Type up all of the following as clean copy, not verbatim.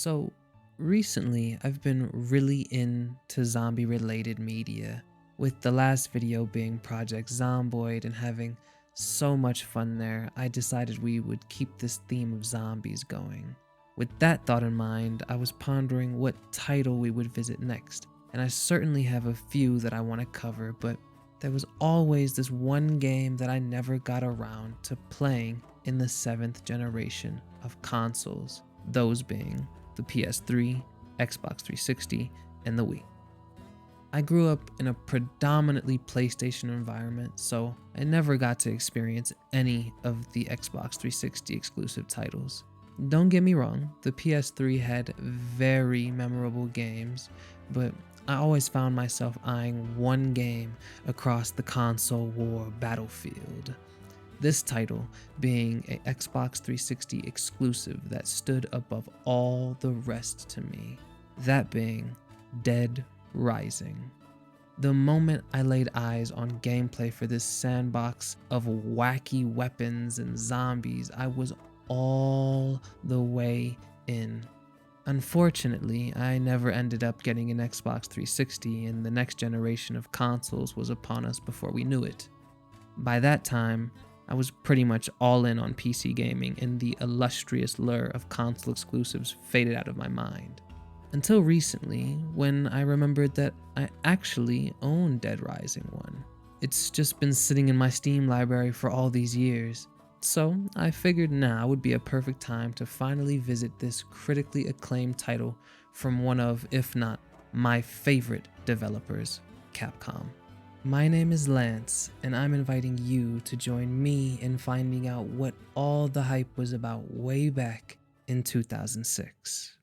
So, recently I've been really into zombie related media, with the last video being Project Zomboid and having so much fun there. I decided we would keep this theme of zombies going. With that thought in mind, I was pondering what title we would visit next, and I certainly have a few that I want to cover, but there was always this one game that I never got around to playing in the 7th generation of consoles, those being the PS3, Xbox 360, and the Wii. I grew up in a predominantly PlayStation environment, so I never got to experience any of the Xbox 360 exclusive titles. Don't get me wrong, the PS3 had very memorable games, but I always found myself eyeing one game across the console war battlefield. This title being a Xbox 360 exclusive that stood above all the rest to me, that being Dead Rising. The moment I laid eyes on gameplay for this sandbox of wacky weapons and zombies, I was all the way in. Unfortunately, I never ended up getting an Xbox 360, and the next generation of consoles was upon us before we knew it. By that time, I was pretty much all in on PC gaming, and the illustrious lure of console exclusives faded out of my mind. Until recently, when I remembered that I actually own Dead Rising 1. It's just been sitting in my Steam library for all these years. So I figured now would be a perfect time to finally visit this critically acclaimed title from one of, if not my favorite developers, Capcom. My name is Lance, and I'm inviting you to join me in finding out what all the hype was about way back in 2006.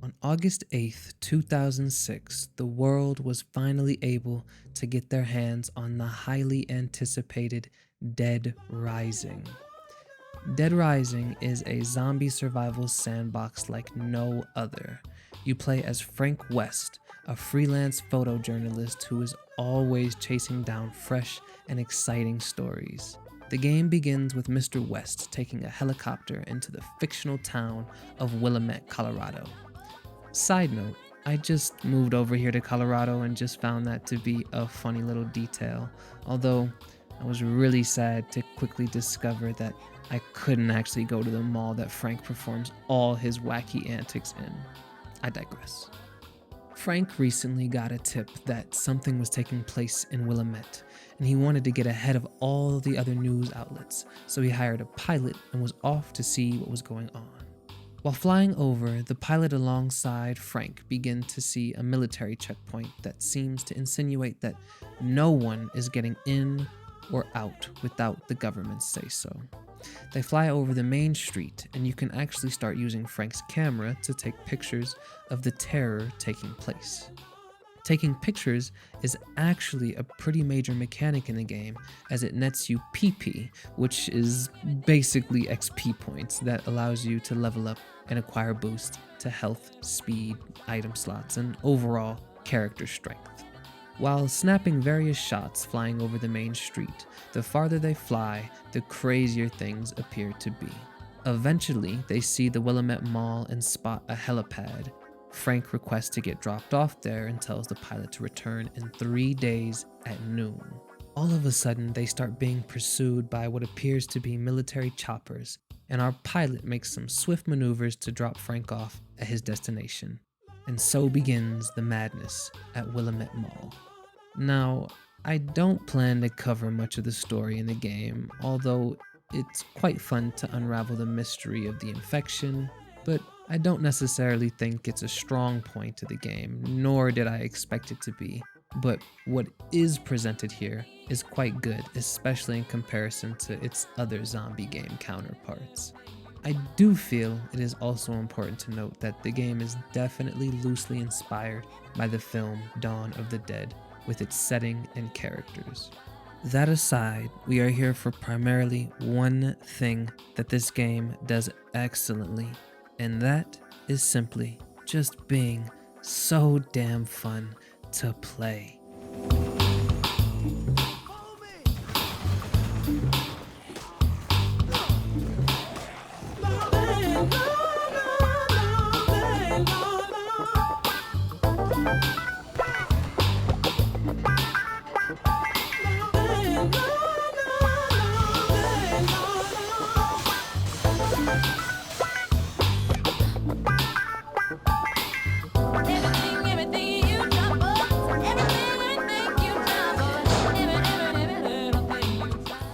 On August 8th, 2006, the world was finally able to get their hands on the highly anticipated Dead Rising. Dead Rising is a zombie survival sandbox like no other. You play as Frank West, a freelance photojournalist who is always chasing down fresh and exciting stories. The game begins with Mr. West taking a helicopter into the fictional town of Willamette, Colorado. Side note, I just moved over here to Colorado and just found that to be a funny little detail, although I was really sad to quickly discover that I couldn't actually go to the mall that Frank performs all his wacky antics in. I digress. Frank recently got a tip that something was taking place in Willamette, and he wanted to get ahead of all the other news outlets, so he hired a pilot and was off to see what was going on. While flying over, the pilot alongside Frank begin to see a military checkpoint that seems to insinuate that no one is getting in or out without the government's say-so. They fly over the main street, and you can actually start using Frank's camera to take pictures of the terror taking place. Taking pictures is actually a pretty major mechanic in the game, as it nets you PP, which is basically XP points that allows you to level up and acquire boosts to health, speed, item slots, and overall character strength. While snapping various shots flying over the main street, the farther they fly, the crazier things appear to be. Eventually, they see the Willamette Mall and spot a helipad. Frank requests to get dropped off there and tells the pilot to return in 3 days at noon. All of a sudden, they start being pursued by what appears to be military choppers, and our pilot makes some swift maneuvers to drop Frank off at his destination. And so begins the madness at Willamette Mall. Now, I don't plan to cover much of the story in the game, although it's quite fun to unravel the mystery of the infection, but I don't necessarily think it's a strong point to the game, nor did I expect it to be. But what is presented here is quite good, especially in comparison to its other zombie game counterparts. I do feel it is also important to note that the game is definitely loosely inspired by the film Dawn of the Dead, with its setting and characters. That aside, we are here for primarily one thing that this game does excellently, and that is simply just being so damn fun to play.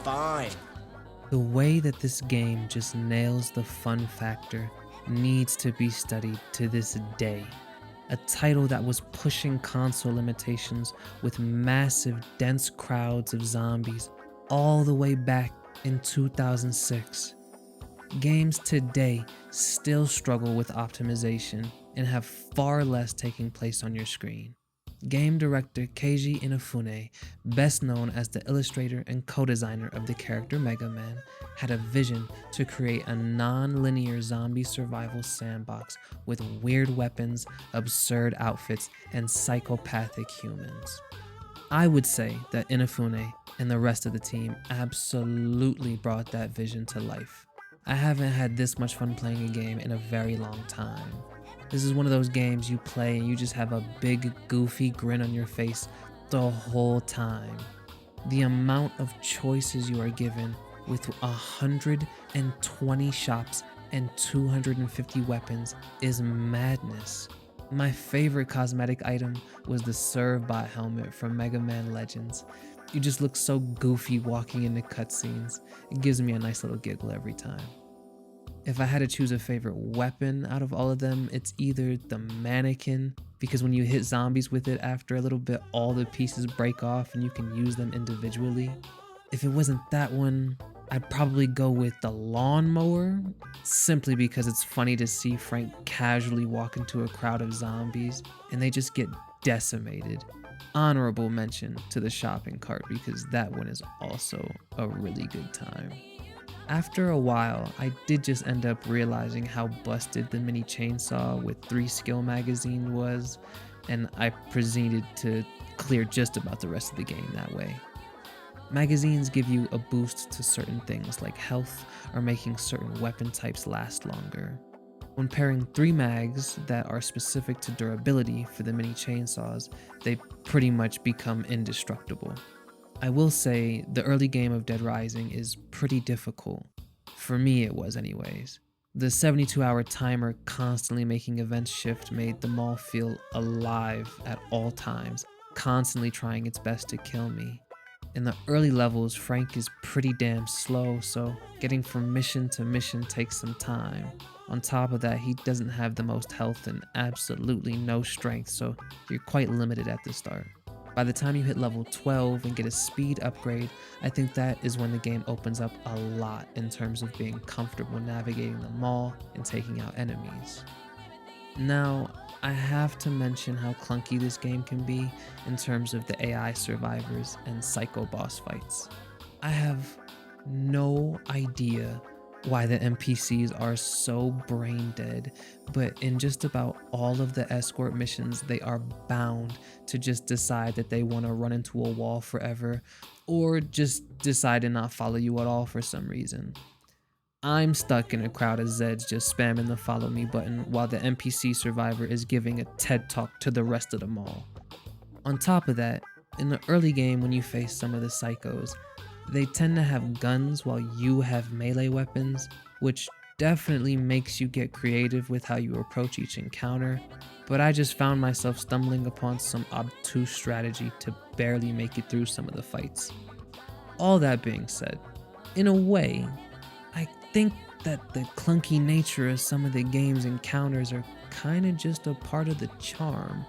Fine. The way that this game just nails the fun factor needs to be studied to this day. A title that was pushing console limitations with massive, dense crowds of zombies all the way back in 2006. Games today still struggle with optimization and have far less taking place on your screen. Game director Keiji Inafune, best known as the illustrator and co-designer of the character Mega Man, had a vision to create a non-linear zombie survival sandbox with weird weapons, absurd outfits, and psychopathic humans. I would say that Inafune and the rest of the team absolutely brought that vision to life. I haven't had this much fun playing a game in a very long time. This is one of those games you play and you just have a big goofy grin on your face the whole time. The amount of choices you are given with 120 shops and 250 weapons is madness. My favorite cosmetic item was the Serve Bot helmet from Mega Man Legends. You just look so goofy walking into cutscenes. It gives me a nice little giggle every time. If I had to choose a favorite weapon out of all of them, it's either the mannequin, because when you hit zombies with it after a little bit, all the pieces break off and you can use them individually. If it wasn't that one, I'd probably go with the lawnmower, simply because it's funny to see Frank casually walk into a crowd of zombies and they just get decimated. Honorable mention to the shopping cart, because that one is also a really good time. After a while, I did just end up realizing how busted the mini chainsaw with 3 skill magazine was, and I proceeded to clear just about the rest of the game that way. Magazines give you a boost to certain things like health or making certain weapon types last longer. When pairing 3 mags that are specific to durability for the mini chainsaws, they pretty much become indestructible. I will say the early game of Dead Rising is pretty difficult. For me it was anyways. The 72-hour timer constantly making events shift made the mall feel alive at all times, constantly trying its best to kill me. In the early levels, Frank is pretty damn slow, so getting from mission to mission takes some time. On top of that, he doesn't have the most health and absolutely no strength, so you're quite limited at the start. By the time you hit level 12 and get a speed upgrade, I think that is when the game opens up a lot in terms of being comfortable navigating the mall and taking out enemies. Now, I have to mention how clunky this game can be in terms of the AI survivors and psycho boss fights. I have no idea why the NPCs are so brain dead, but in just about all of the escort missions, they are bound to just decide that they want to run into a wall forever, or just decide to not follow you at all for some reason. I'm stuck in a crowd of Zeds just spamming the follow me button while the NPC survivor is giving a TED talk to the rest of the mall. On top of that, in the early game when you face some of the psychos, they tend to have guns while you have melee weapons, which definitely makes you get creative with how you approach each encounter, but I just found myself stumbling upon some obtuse strategy to barely make it through some of the fights. All that being said, in a way, I think that the clunky nature of some of the game's encounters are kinda just a part of the charm.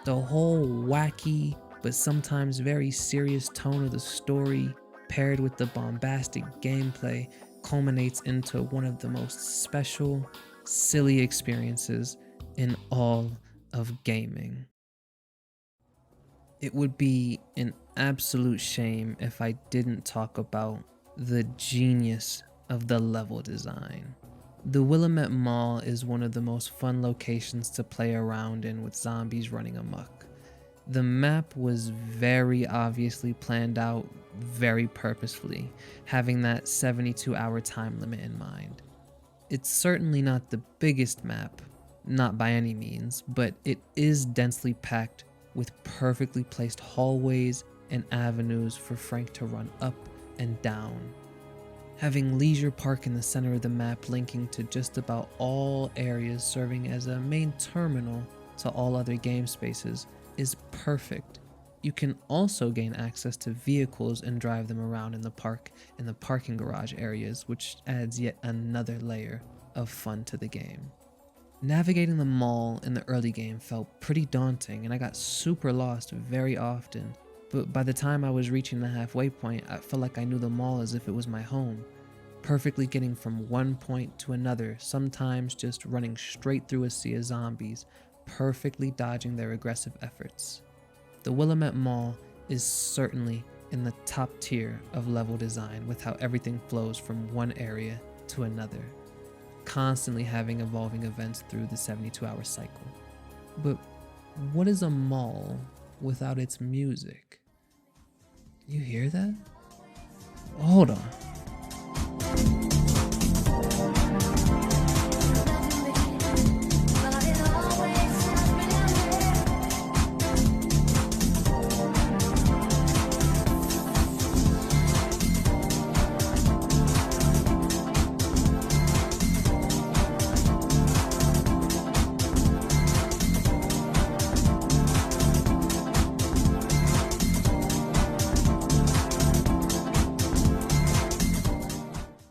The whole wacky, but sometimes very serious tone of the story, paired with the bombastic gameplay, culminates into one of the most special, silly experiences in all of gaming. It would be an absolute shame if I didn't talk about the genius of the level design. The Willamette Mall is one of the most fun locations to play around in with zombies running amok. The map was very obviously planned out very purposefully, having that 72-hour time limit in mind. It's certainly not the biggest map, not by any means, but it is densely packed with perfectly placed hallways and avenues for Frank to run up and down. Having Leisure Park in the center of the map linking to just about all areas serving as a main terminal to all other game spaces is perfect. You can also gain access to vehicles and drive them around in the park and the parking garage areas, which adds yet another layer of fun to the game. Navigating the mall in the early game felt pretty daunting and I got super lost very often, but by the time I was reaching the halfway point, I felt like I knew the mall as if it was my home, perfectly getting from one point to another, sometimes just running straight through a sea of zombies, perfectly dodging their aggressive efforts. The Willamette Mall is certainly in the top tier of level design with how everything flows from one area to another, constantly having evolving events through the 72-hour cycle. But what is a mall without its music? You hear that? Hold on.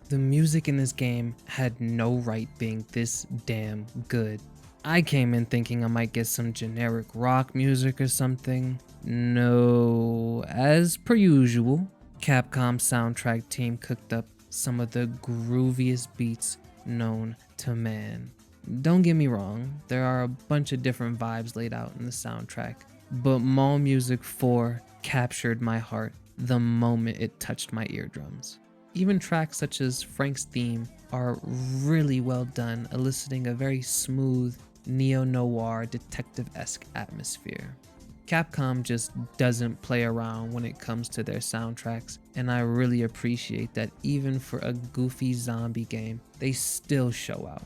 The music in this game had no right being this damn good. I came in thinking I might get some generic rock music or something. No, as per usual, Capcom's soundtrack team cooked up some of the grooviest beats known to man. Don't get me wrong, there are a bunch of different vibes laid out in the soundtrack, but Mall Music 4 captured my heart the moment it touched my eardrums. Even tracks such as Frank's theme are really well done, eliciting a very smooth, neo-noir, detective-esque atmosphere. Capcom just doesn't play around when it comes to their soundtracks, and I really appreciate that even for a goofy zombie game, they still show out.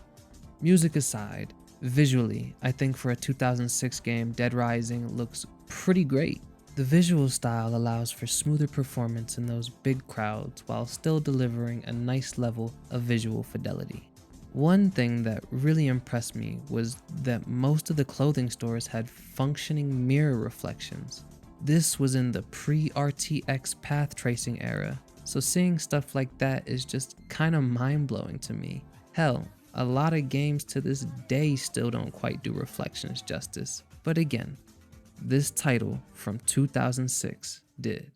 Music aside, visually, I think for a 2006 game, Dead Rising looks pretty great. The visual style allows for smoother performance in those big crowds while still delivering a nice level of visual fidelity. One thing that really impressed me was that most of the clothing stores had functioning mirror reflections. This was in the pre-RTX path tracing era, so seeing stuff like that is just kinda mind-blowing to me. Hell, a lot of games to this day still don't quite do reflections justice, but again, this title from 2006 did.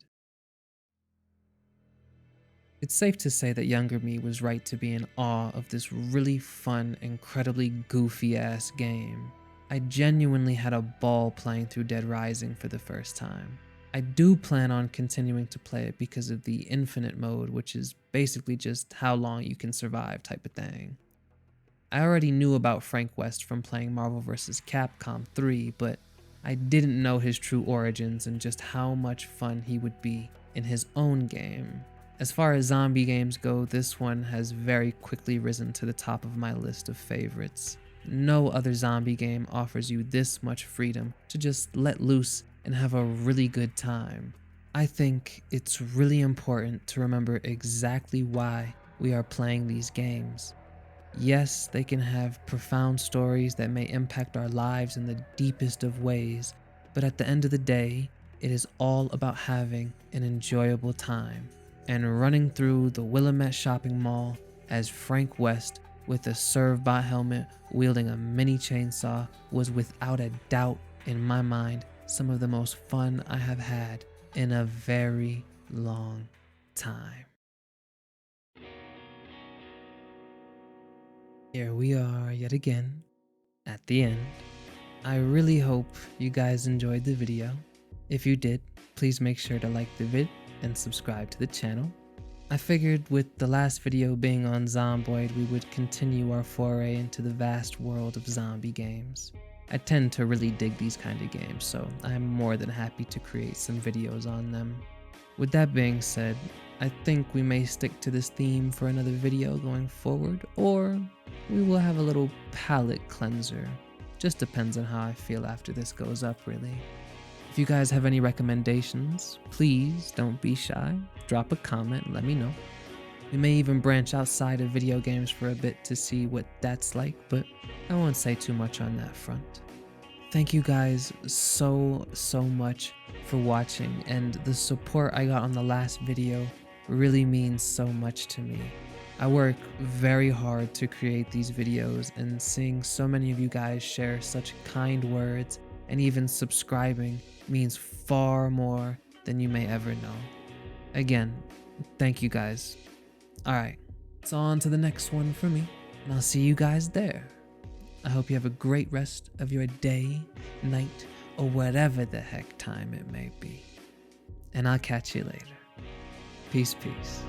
It's safe to say that younger me was right to be in awe of this really fun, incredibly goofy ass game. I genuinely had a ball playing through Dead Rising for the first time. I do plan on continuing to play it because of the infinite mode, which is basically just how long you can survive type of thing. I already knew about Frank West from playing Marvel vs. Capcom 3, but I didn't know his true origins and just how much fun he would be in his own game. As far as zombie games go, this one has very quickly risen to the top of my list of favorites. No other zombie game offers you this much freedom to just let loose and have a really good time. I think it's really important to remember exactly why we are playing these games. Yes, they can have profound stories that may impact our lives in the deepest of ways, but at the end of the day, it is all about having an enjoyable time. And running through the Willamette shopping mall as Frank West with a Servbot helmet wielding a mini chainsaw was without a doubt, in my mind, some of the most fun I have had in a very long time. Here we are yet again, at the end. I really hope you guys enjoyed the video. If you did, please make sure to like the vid and subscribe to the channel. I figured with the last video being on Zomboid, we would continue our foray into the vast world of zombie games. I tend to really dig these kind of games, so I'm more than happy to create some videos on them. With that being said, I think we may stick to this theme for another video going forward, or we will have a little palate cleanser. Just depends on how I feel after this goes up, really. If you guys have any recommendations, please don't be shy. Drop a comment and let me know. We may even branch outside of video games for a bit to see what that's like, but I won't say too much on that front. Thank you guys so much for watching, and the support I got on the last video really means so much to me. I work very hard to create these videos, and seeing so many of you guys share such kind words and even subscribing means far more than you may ever know. Again, thank you guys. Alright, it's on to the next one for me, and I'll see you guys there. I hope you have a great rest of your day, night, or whatever the heck time it may be. And I'll catch you later. Peace, peace.